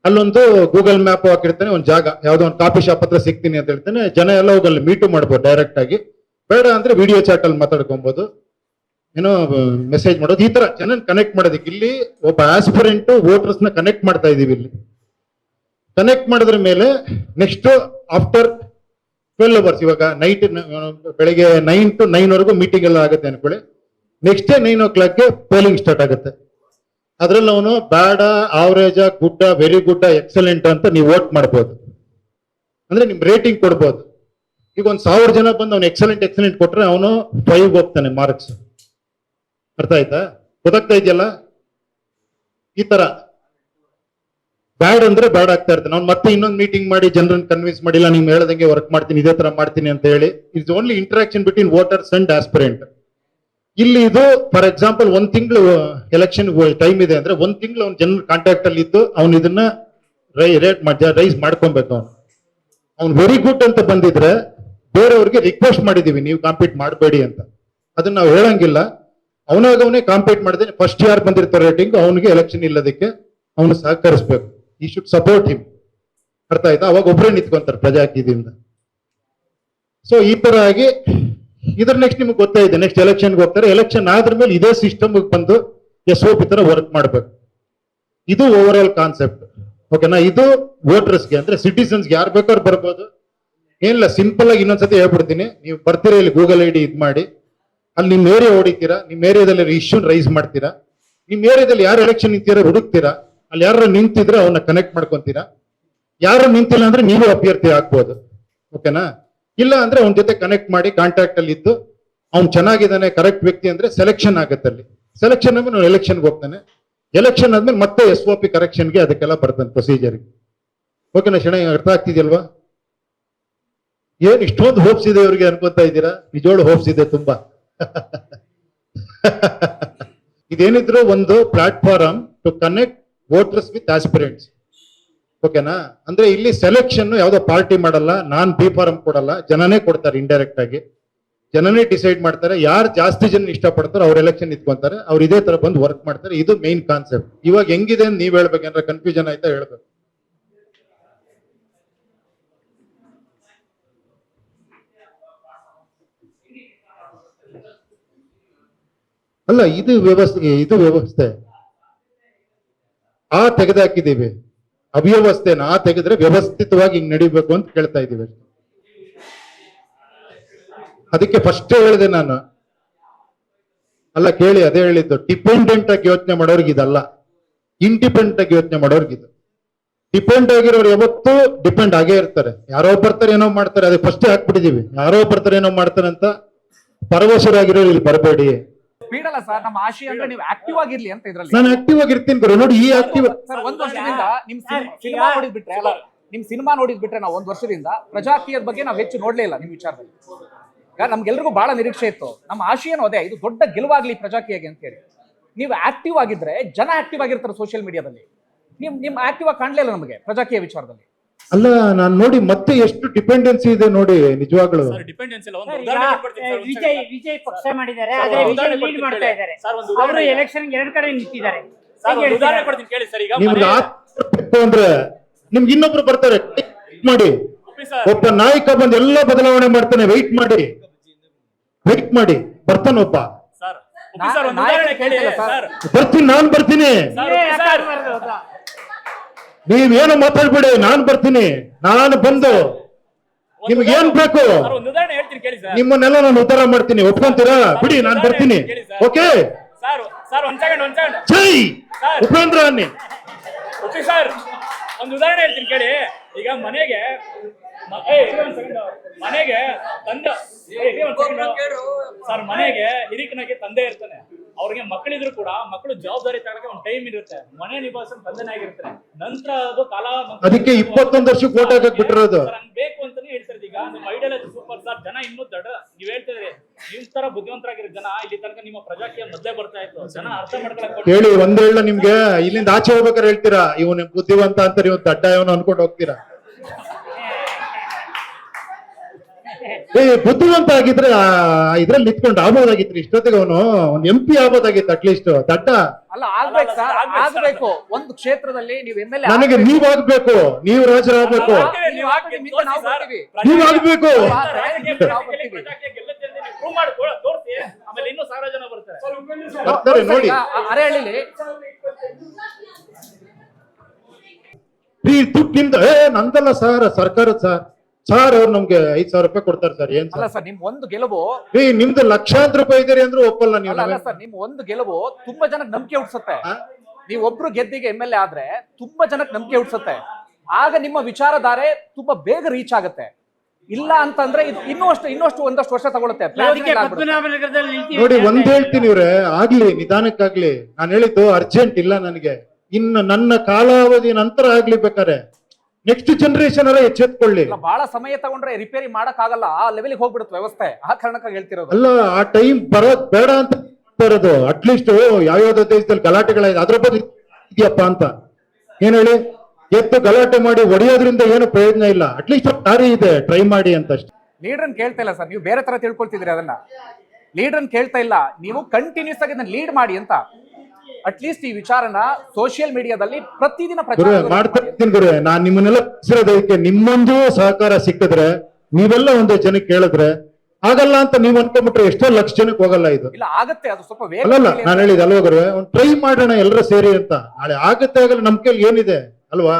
ಅಲ್ಲೊಂದು ಗೂಗಲ್ ಮ್ಯಾಪ್ ಹಾಕಿರ್ತಾನೆ, ಒಂದು ಜಾಗ ಯಾವ್ದೋ ಒಂದು ಕಾಫಿ ಶಾಪ್ ಹತ್ರ ಸಿಗ್ತೀನಿ ಅಂತ ಹೇಳ್ತಾನೆ. ಜನ ಎಲ್ಲ ಹೋಗಲ್ಲಿ ಮೀಟು ಮಾಡ್ಬೋದು ಡೈರೆಕ್ಟ್ ಆಗಿ. ಬೇಡ ಅಂದ್ರೆ ವಿಡಿಯೋ ಚಾಟ್ ಅಲ್ಲಿ ಮಾತಾಡ್ಕೊಬಹುದು, ಏನೋ ಮೆಸೇಜ್ ಮಾಡೋದು. ಈ ತರ ಜನ ಕನೆಕ್ಟ್ ಮಾಡೋದಕ್ಕೆ ಇಲ್ಲಿ ಒಬ್ಬ ಆಸ್ಪಿರೆಂಟ್ ವೋಟರ್ಸ್ ನ ಕನೆಕ್ಟ್ ಮಾಡ್ತಾ ಇದೀವಿ. ಇಲ್ಲಿ ಕನೆಕ್ಟ್ ಮಾಡಿದ್ರ ಮೇಲೆ ನೆಕ್ಸ್ಟ್ ಆಫ್ಟರ್ 12 hours, ಇವಾಗ ನೈಟ್ ಬೆಳಿಗ್ಗೆ 9 to 9 ವರೆಗೂ ಮೀಟಿಂಗ್ ಎಲ್ಲ ಆಗುತ್ತೆ ಅನ್ಕೊಳ್ಳಿ. Next day 9 o'clock polling start ಆಗುತ್ತೆ. ಅದ್ರಲ್ಲಿ ಅವನು ಬೇಡ, ಆವರೇಜ್, ಗುಡ್ಡ, ವೆರಿ ಗುಡ್ಡ, ಎಕ್ಸಲೆಂಟ್ ಅಂತ ನೀವು ವೋಟ್ ಮಾಡ್ಬೋದು. ಅಂದ್ರೆ ನಿಮ್ ರೇಟಿಂಗ್ ಕೊಡ್ಬೋದು. ಈಗ 1000 ಜನ ಬಂದು ಅವ್ನು ಎಕ್ಸಲೆಂಟ್ ಕೊಟ್ರೆ ಅವನು 5 ಹೋಗ್ತಾನೆ ಮಾರ್ಕ್ಸ್. ಅರ್ಥ ಆಯ್ತಾ? ಗೊತ್ತಾಗ್ತಾ ಇದೆಯಲ್ಲ? ಈ ತರ ಬ್ಯಾಡ್ ಅಂದ್ರೆ ಬ್ಯಾಡ್ ಆಗ್ತಾ ಇರ್ತಾನೆ. ಅವ್ನು ಮತ್ತೆ ಇನ್ನೊಂದು ಮೀಟಿಂಗ್ ಮಾಡಿ ಜನರನ್ನ ಕನ್ವಿನ್ಸ್ ಮಾಡಿಲ್ಲ, ನಿಮ್ಗೆ ಹೇಳ್ದಂಗೆ ವರ್ಕ್ ಮಾಡ್ತೀನಿ, ಇದೇ ತರ ಮಾಡ್ತೀನಿ ಅಂತ ಹೇಳಿ. It's only interaction between voters and aspirant. ಇಲ್ಲಿ ಇದು ಫಾರ್ ಎಕ್ಸಾಂಪಲ್ 1 ತಿಂಗಳು ಎಲೆಕ್ಷನ್ ಟೈಮ್ ಇದೆ ಅಂದ್ರೆ 1 ತಿಂಗಳು ಅವ್ನ ಜನರ ಕಾಂಟ್ಯಾಕ್ಟ್ ಅಲ್ಲಿ ಇದ್ದು ಅವ್ನು ಇದನ್ನ ರೈಸ್ ಮಾಡ್ಕೊಬೇಕು. ಅವ್ನು ವೆರಿ ಗುಡ್ ಅಂತ ಬಂದಿದ್ರೆ ಬೇರೆಯವ್ರಿಗೆ ರಿಕ್ವೆಸ್ಟ್ ಮಾಡಿದೀವಿ, ನೀವು ಕಾಂಪೀಟ್ ಮಾಡಬೇಡಿ ಅಂತ. ಅದನ್ನ ನಾವು ಹೇಳಂಗಿಲ್ಲ. ಅವನೇ ಕಾಂಪೀಟ್ ಮಾಡಿದ್ರೆ ಫಸ್ಟ್ ಯಾರು ಬಂದಿರ್ತಾರೆ ರೇಟಿಂಗ್, ಅವನಿಗೆ ಎಲೆಕ್ಷನ್ ಇಲ್ಲದಕ್ಕೆ ಅವನು ಸಹಕರಿಸಬೇಕು. ಈ ಶುಡ್ ಸಪೋರ್ಟ್ ಹಿಮ್. ಅರ್ಥ ಆಯ್ತಾ? ಅವಾಗ ಒಬ್ಬರೇ ನಿಂತ್ಕೊಂತಾರೆ ಪ್ರಜಾಕೀಯದಿಂದ. ಸೊ ಈ ತರ ಆಗಿ ಇದ್ರ ನೆಕ್ಸ್ಟ್ ನಿಮ್ಗೆ ಗೊತ್ತಾಯಿದೆ, ನೆಕ್ಸ್ಟ್ ಎಲೆಕ್ಷನ್ಗೆ ಹೋಗ್ತಾರೆ. ಎಲೆಕ್ಷನ್ ಆದ್ರ ಮೇಲೆ ಇದೇ ಸಿಸ್ಟಮ್ ಬಂದು SOP ತರ ವರ್ಕ್ ಮಾಡ್ಬೇಕು. ಇದು ಓವರ್ ಆಲ್ ಕಾನ್ಸೆಪ್ಟ್. ಓಕೆನಾ? ಇದು ವೋಟರ್ಸ್ಗೆ ಅಂದ್ರೆ ಸಿಟಿಸನ್ಸ್ಗೆ ಯಾರು ಬೇಕಾದ್ರೂ ಬರ್ಬೋದು. ಏನಿಲ್ಲ, ಸಿಂಪಲ್ ಆಗಿ ಇನ್ನೊಂದ್ಸತಿ ಹೇಳ್ಬಿಡ್ತೀನಿ. ನೀವು ಬರ್ತೀರಾ, ಇಲ್ಲಿ ಗೂಗಲ್ ID ಇದು ಮಾಡಿ, ಅಲ್ಲಿ ನಿಮ್ಮ ಏರಿಯಾ ಹೊಡಿತೀರಾ, ನಿಮ್ಮ ಏರಿಯಾದಲ್ಲಿ ಇಶ್ಯೂನ್ ರೈಸ್ ಮಾಡ್ತೀರಾ, ನಿಮ್ಮ ಏರಿಯಾದಲ್ಲಿ ಯಾರು ಎಲೆಕ್ಷನ್ ನಿಂತೀರಾ ಹುಡುಕ್ತೀರಾ, ಅಲ್ಲಿ ಯಾರು ನಿಂತಿದ್ರೆ ಅವನ್ನ ಕನೆಕ್ಟ್ ಮಾಡ್ಕೊಂತೀರಾ. ಯಾರು ನಿಂತಿಲ್ಲ ಅಂದ್ರೆ ನೀವು ಅಭ್ಯರ್ಥಿ ಆಗ್ಬೋದು. ಓಕೆನಾ? ಇಲ್ಲ ಅಂದ್ರೆ ಅವನ ಜೊತೆ ಕನೆಕ್ಟ್ ಮಾಡಿ ಕಾಂಟ್ಯಾಕ್ಟ್ ಅಲ್ಲಿ ಇದ್ದು ಅವ್ನು ಚೆನ್ನಾಗಿದ್ದಾನೆ, ಕರೆಕ್ಟ್ ವ್ಯಕ್ತಿ ಅಂದ್ರೆ ಸೆಲೆಕ್ಷನ್ ಆಗುತ್ತೆ. ಅಲ್ಲಿ ಸೆಲೆಕ್ಷನ್ ಆದ್ಮೇಲೆ ನಾವು ಎಲೆಕ್ಷನ್ಗೆ ಹೋಗ್ತಾನೆ. ಎಲೆಕ್ಷನ್ ಆದ್ಮೇಲೆ ಮತ್ತೆ SOP ಕರೆಕ್ಷನ್ಗೆ ಅದಕ್ಕೆಲ್ಲ ಬರ್ತಾನೆ ಪ್ರೊಸೀಜರ್ಗೆ. ಓಕೆನಾ? ಶಣ ಅರ್ಥ ಆಗ್ತಿದೆಯಲ್ವಾ? ಏನ್ ಇಷ್ಟೊಂದು ಹೋಪ್ಸ್ ಇದೆ ಇವ್ರಿಗೆ ಅನ್ಕೊಂತಾ ಇದ್ದೀರಾ? ನಿಜೋಳು ಹೋಪ್ಸ್ ಇದೆ ತುಂಬಾ. ಇದೇನಿದ್ರು ಒಂದು platform to connect voters with aspirants. ಓಕೆನಾ? ಅಂದ್ರೆ ಇಲ್ಲಿ ಸೆಲೆಕ್ಷನ್ ಯಾವ್ದೋ ಪಾರ್ಟಿ ಮಾಡಲ್ಲ, ನಾನ್ ಬಿ ಫಾರಂ ಕೊಡಲ್ಲ, ಜನನೇ ಕೊಡ್ತಾರೆ. ಇಂಡೈರೆಕ್ಟ್ ಆಗಿ ಜನನೇ ಡಿಸೈಡ್ ಮಾಡ್ತಾರೆ. ಯಾರು ಜಾಸ್ತಿ ಜನ ಇಷ್ಟಪಡ್ತಾರೋ ಅವ್ರ ಎಲೆಕ್ಷನ್ ನಿಂತ್ಕೊಂತಾರೆ, ಅವ್ರು ಇದೇ ತರ ಬಂದು ವರ್ಕ್ ಮಾಡ್ತಾರೆ. ಇದು ಮೇನ್ ಕಾನ್ಸೆಪ್ಟ್. ಇವಾಗ ಹೆಂಗಿದೆ ಅಂತ ನೀವ್ ಹೇಳ್ಬೇಕಂದ್ರೆ ಕನ್ಫ್ಯೂಷನ್ ಆಯ್ತಾ? ಹೇಳ್ಬೇಕು. ಅಲ್ಲ, ಇದು ವ್ಯವಸ್ಥೆ ತೆಗೆದಾಕಿದ್ದೀವಿ. ಅವ್ಯವಸ್ಥೆನ ತೆಗೆದ್ರೆ ವ್ಯವಸ್ಥಿತವಾಗಿ ಹಿಂಗ್ ನಡಿಬೇಕು ಅಂತ ಕೇಳ್ತಾ ಇದೀವಿ. ಅದಕ್ಕೆ ಫಸ್ಟ್ ಹೇಳಿದೆ ನಾನು, ಅಲ್ಲ ಕೇಳಿ ಅದೇ ಹೇಳಿದ್ದು, ಡಿಪೆಂಡೆಂಟ್ ಆಗಿ ಯೋಚನೆ ಮಾಡೋರ್ಗೆ ಇದಲ್ಲ, ಇಂಡಿಪೆಂಡೆಂಟ್ ಆಗಿ ಯೋಚನೆ ಮಾಡೋರ್ಗೆ ಇದು. ಡಿಪೆಂಡ್ ಆಗಿರೋರು ಯಾವತ್ತೂ ಡಿಪೆಂಡ್ ಆಗೇ ಇರ್ತಾರೆ. ಯಾರೋ ಬರ್ತಾರೆ ಏನೋ ಮಾಡ್ತಾರೆ, ಅದಕ್ಕೆ ಫಸ್ಟ್ ಹಾಕ್ಬಿಟ್ಟಿದೀವಿ, ಯಾರೋ ಬರ್ತಾರೆ ಏನೋ ಮಾಡ್ತಾರೆ ಅಂತ. ಪರವಶರಾಗಿರೋರು ಇಲ್ಲಿ ಬರಬೇಡಿ. ಸ್ಪೀಡ್ ಅಲ್ಲ ಸರ್, ನಮ್ಮ ಆಶಯ ಅಂದ್ರೆ ನೀವು ಆಕ್ಟಿವ್ ಆಗಿರ್ಲಿ ಅಂತ ಇದ್ರಲ್ಲಿ. ನಾನು ಆಕ್ಟಿವ್ ಆಗಿರ್ತೀನಿ ಗುರು. ನೋಡಿ ಈ ಆಕ್ಟಿವ್ ಸರ್, ಒಂದ್ ವರ್ಷದಿಂದ ನಿಮ್ ಸಿನಿಮಾ ನೋಡಿದ್ ಬಿಟ್ರೆ ಅಲ್ಲ, ನಿಮ್ ಸಿನಿಮಾ ನೋಡಿದ್ ಬಿಟ್ರೆ ನಾವು ಒಂದ್ ವರ್ಷದಿಂದ ಪ್ರಜಾಕೀಯದ ಬಗ್ಗೆ ನಾವು ಹೆಚ್ಚು ನೋಡ್ಲೇ ಇಲ್ಲ ನಿಮ್ ವಿಚಾರದಲ್ಲಿ. ಈಗ ನಮ್ಗೆಲ್ರಿಗೂ ಬಹಳ ನಿರೀಕ್ಷೆ ಇತ್ತು, ನಮ್ಮ ಆಶಯನೂ ಅದೇ, ಇದು ದೊಡ್ಡ ಗೆಲುವಾಗ್ಲಿ ಪ್ರಜಾಕೀಯಗೆ ಅಂತ ಹೇಳಿ. ನೀವು ಆಕ್ಟಿವ್ ಆಗಿದ್ರೆ ಜನ ಆಕ್ಟಿವ್ ಆಗಿರ್ತಾರೆ ಸೋಷಿಯಲ್ ಮೀಡಿಯಾದಲ್ಲಿ. ನಿಮ್ ಆಕ್ಟಿವ್ ಆಗಿ ಕಾಣ್ಲೇ ಇಲ್ಲ ನಮಗೆ ಪ್ರಜಾಕೀಯ ವಿಚಾರದಲ್ಲಿ. ಅಲ್ಲ, ನಾನು ನೋಡಿ ಮತ್ತೆ ಎಷ್ಟು ಡಿಪೆಂಡೆನ್ಸಿ ಇದೆ ನೋಡಿ ನಿಜವಾಗ್ಲು. ವಿಜಯ್ ಪಕ್ಷ ಮಾಡಿದ್ದಾರೆ, ಆದ್ರೆ ವಿಜಯ್ ಲೀಡ್ ಮಾಡ್ತಾ ಇದ್ದಾರೆ. ಅವರು ಎಲೆಕ್ಷನ್ 2 ಕಡೆ ನಿಂತಿದ್ದಾರೆ. ನಿಮ್ಗೆ ಬೇಕು ಅಂದ್ರೆ ನಿಮ್ಗೆ ಇನ್ನೊಬ್ರು ಬರ್ತಾರೆ, ಮಾಡಿ ಒಬ್ಬ ನಾಯಕ ಬಂದು ಎಲ್ಲ ಬದಲಾವಣೆ ಮಾಡ್ತಾನೆ. ವೆಯ್ಟ್ ಮಾಡಿ ಬರ್ತಾನೆ ಒಬ್ಬ. ಬರ್ತೀನಿ, ನಾನ್ ಬರ್ತೀನಿ. ನೀವೇನು ಮಾತಾಡ್ಬೇಡಿ, ನಾನ್ ಬರ್ತೀನಿ. ನಾನು ಬಂದು ನಿಮ್ಗೆ ಏನ್ ಬೇಕು ನಿಮ್ಮನ್ನೆಲ್ಲ ನಾನು ಉದ್ಧಾರ ಮಾಡ್ತೀನಿ. ಒಪ್ಕೊಂತೀರಾ? ಬಿಡಿ, ನಾನ್ ಬರ್ತೀನಿ. ಓಕೆ, ಜೈ ಉಪೇಂದ್ರ ಅನ್ನಿ. ಸರ್, ಒಂದು ಉದಾಹರಣೆ ಹೇಳ್ತೀನಿ ಕೇಳಿ. ಈಗ ಮನೆಗೆ ತಂದೆ ಸರ್, ಮನೆಗೆ ಹಿರಿಕನಾಗಿ ತಂದೆ ಇರ್ತಾನೆ. ಅವ್ರಿಗೆ ಮಕ್ಕಳಿದ್ರು ಕೂಡ ಮಕ್ಕಳು ಜವಾಬ್ದಾರಿ ತಗೊಳಕ್ಕೆ ಒಂದು ಟೈಮ್ ಇರುತ್ತೆ. ಮನೆ ನಿಭಾಯಿಸೋದು ತಂದೆನೇ ಆಗಿರ್ತಾರೆ. ನಂತರ ಅದು ಕಾಲ ಅದಕ್ಕೆ 21 ವರ್ಷಕ್ಕೆ ಓಟ್ ಹಾಕಕ್ ಬಿಟ್ಟಿರೋದು. ಹಂಗ್ ಬೇಕು ಅಂತಾನೆ ಹೇಳ್ತಾರೆ. ಈಗ ನಿಮ್ಮ ಐಡಿಯಾಲಜಿ ಸೂಪರ್ ಸರ್. ಜನ ಇನ್ನೂ ನೀವ್ ಹೇಳ್ತಿದ್ರಿ, ನಿಮ್ ತರ ಬುದ್ಧಿವಂತರಾಗಿರೋ ಜನ ಇಲ್ಲಿ ತನಕ ನಿಮ್ಮ ಪ್ರಜಾಕೀಯ ಮೊದಲೇ ಬರ್ತಾ ಇತ್ತು. ಜನ ಅರ್ಥ ಮಾಡ್ಕೊಳಕ್ ಹೇಳಿ, ಒಂದ್ ಹೇಳ ನಿಮ್ಗೆ ಇಲ್ಲಿಂದ ಆಚೆ ಹೋಗ್ಬೇಕಾದ್ರೆ ಹೇಳ್ತೀರಾ ಇವನು ಬುದ್ಧಿವಂತ ಅಂತ, ನೀವು ದಡ್ಡ ಇವನು ಅನ್ಕೊಂಡು ಹೋಗ್ತೀರಾ. ಬುದ್ಧಿವಂತ ಆಗಿದ್ರೆ ಇದ್ರಲ್ಲಿ ನಿಂತ್ಕೊಂಡು ಆಗ್ಬೋದಾಗಿತ್ತು. ಇಷ್ಟೊತ್ತಿಗೆ ಅವನು ಒಂದು MP ಆಗ್ಬೋದಾಗಿತ್ತು ಅಟ್ಲೀಸ್ಟ್. ದಡ್ಡ ಅಲ್ಲ, ಆಗ್ಬೇಕು ಸರ್, ಆಗ್ಬೇಕು. ಒಂದು ಕ್ಷೇತ್ರದಲ್ಲಿ ನೀವು MLA ನನಗೆ ನೀವ್ ಆಗ್ಬೇಕು, ನೀವು ರಾಜರಾಗ್ಬೇಕು, ನೀವ್ ಆಗ್ಬೇಕು. ಆಮೇಲೆ ಇನ್ನೂ 1000 ಜನ ಬರ್ತಾರೆ. ಬರ್ತಾರೆ ನೋಡಿ. ಅರೆಹಳ್ಳಿಲಿ ದುಡ್ಡು ನಿಮ್ದು ನಂದಲ್ಲ ಸರ್, ಸರ್ಕಾರದ ಸರ್ ಅವ್ರು ನಮ್ಗೆ 5,000 ರೂಪಾಯಿ ಕೊಡ್ತಾರೆ ಸರ್. ಏನ್ ಅಲ್ಲ ಸರ್, ನಿಮ್ ಒಂದು ಗೆಲುವು ನಿಮ್ದು ಲಕ್ಷಾಂತರ ರೂಪಾಯಿ ಇದ್ದೀರಿ ಅಂದ್ರೂ ಒಪ್ಪಲ್ಲ ನೀವು. ಅಲ್ಲ ಸರ್, ನಿಮ್ ಒಂದು ಗೆಲುವು ತುಂಬಾ ಜನಕ್ಕೆ ನಂಬಿಕೆ ಹುಟ್ಟಿಸುತ್ತೆ. ನೀವು ಒಬ್ರು ಗೆದ್ದಿಗೆ MLA ಆದ್ರೆ ತುಂಬಾ ಜನಕ್ಕೆ ನಂಬಿಕೆ ಹುಟ್ಟಿಸುತ್ತೆ. ಆಗ ನಿಮ್ಮ ವಿಚಾರಧಾರೆ ತುಂಬಾ ಬೇಗ ರೀಚ್ ಆಗುತ್ತೆ. ಇಲ್ಲ ಅಂತಂದ್ರೆ ಇದು ಇನ್ನಷ್ಟು ಒಂದಷ್ಟು ವರ್ಷ ತಗೊಳುತ್ತೆ. ನೋಡಿ, ಒಂದ್ ಹೇಳ್ತೀನಿ ಇವ್ರೆ, ಆಗ್ಲಿ ನಿಧಾನಕ್ಕಾಗ್ಲಿ. ನಾನು ಹೇಳಿದ್ದು ಅರ್ಜೆಂಟ್ ಇಲ್ಲ ನನಗೆ. ಇನ್ನು ನನ್ನ ಕಾಲಾವಧಿ ನಂತರ ಆಗ್ಲಿ ಬೇಕಾರೆ ನೆಕ್ಸ್ಟ್ ಜನರೇಷನ್ ಎಲ್ಲ ಎಚ್ಚೆತ್ಕೊಳ್ಳಿ. ಬಹಳ ಸಮಯ ತಗೊಂಡ್ರೆ ರಿಪೇರಿ ಮಾಡಕ್ ಆಗಲ್ಲ, ಆ ಲೆವೆಲ್ಗೆ ಹೋಗ್ಬಿಡುತ್ತೆ ವ್ಯವಸ್ಥೆ. ಆ ಕಾರಣಕ್ಕಾಗಿ ಹೇಳ್ತಿರೋದು. ಅಲ್ಲ, ಆ ಟೈಮ್ ಬರೋದ್ ಬೇಡ ಅಂತ ಇರೋದು. ಅಟ್ಲೀಸ್ಟ್ ಯಾವ್ಯಾವ್ದೋ ದೇಶದಲ್ಲಿ ಗಲಾಟೆಗಳಾಯ್ತು, ಅದ್ರ ಬಗ್ಗೆ ಇದೆಯಪ್ಪ ಅಂತ ಏನ್ ಹೇಳಿ, ಎತ್ತು ಗಲಾಟೆ ಮಾಡಿ ಹೊಡೆಯೋದ್ರಿಂದ ಏನು ಪ್ರಯೋಜನ ಇಲ್ಲ. ಅಟ್ಲೀಸ್ಟ್ ದಾರಿ ಇದೆ, ಟ್ರೈ ಮಾಡಿ ಅಂತ ಅಷ್ಟೇ. ಲೀಡರ್ನ್ ಕೇಳ್ತಾ ಇಲ್ಲ ಸರ್, ನೀವು ಬೇರೆ ತರ ತಿಳ್ಕೊಳ್ತಿದ್ರಿ ಅದನ್ನ. ಲೀಡರ್ನ್ ಕೇಳ್ತಾ ಇಲ್ಲ, ನೀವು ಕಂಟಿನ್ಯೂಸ್ ಆಗಿ ಅದನ್ನ ಲೀಡ್ ಮಾಡಿ ಅಂತ. ಅಟ್ಲೀಸ್ಟ್ ಈ ವಿಚಾರನ ಸೋಷಿಯಲ್ ಮೀಡಿಯಾದಲ್ಲಿ ಪ್ರತಿದಿನ ಮಾಡ್ತಾ ಇರ್ತೀನಿ ಗುರು. ನಾನ್ ನಿಮ್ಮನ್ನೆಲ್ಲ ಹೆಸರೋದಕ್ಕೆ ನಿಮ್ಮೊಂದು ಸಹಕಾರ ಸಿಕ್ಕಿದ್ರೆ, ನೀವೆಲ್ಲ ಒಂದು ಜನಕ್ಕೆ ಕೇಳಿದ್ರೆ ಆಗಲ್ಲ ಅಂತ ನೀವ್ ಅನ್ಕೊಂಡ್ಬಿಟ್ರೆ ಎಷ್ಟೋ ಲಕ್ಷ ಜನಕ್ಕೆ ಹೋಗಲ್ಲ ಇದು. ಇಲ್ಲ, ಆಗತ್ತೆ. ಅದು ಸ್ವಲ್ಪ ಅಲ್ಲಲ್ಲ, ನಾನು ಹೇಳಿದ ಅಲ್ವಾ ಗುರು, ಒಂದು ಟ್ರೈ ಮಾಡೋಣ ಎಲ್ಲರೂ ಸೇರಿ ಅಂತ. ನಾಳೆ ಆಗತ್ತೆ ಆಗಲ್ಲ, ನಮ್ ಕೈಲಿ ಏನಿದೆ ಅಲ್ವಾ.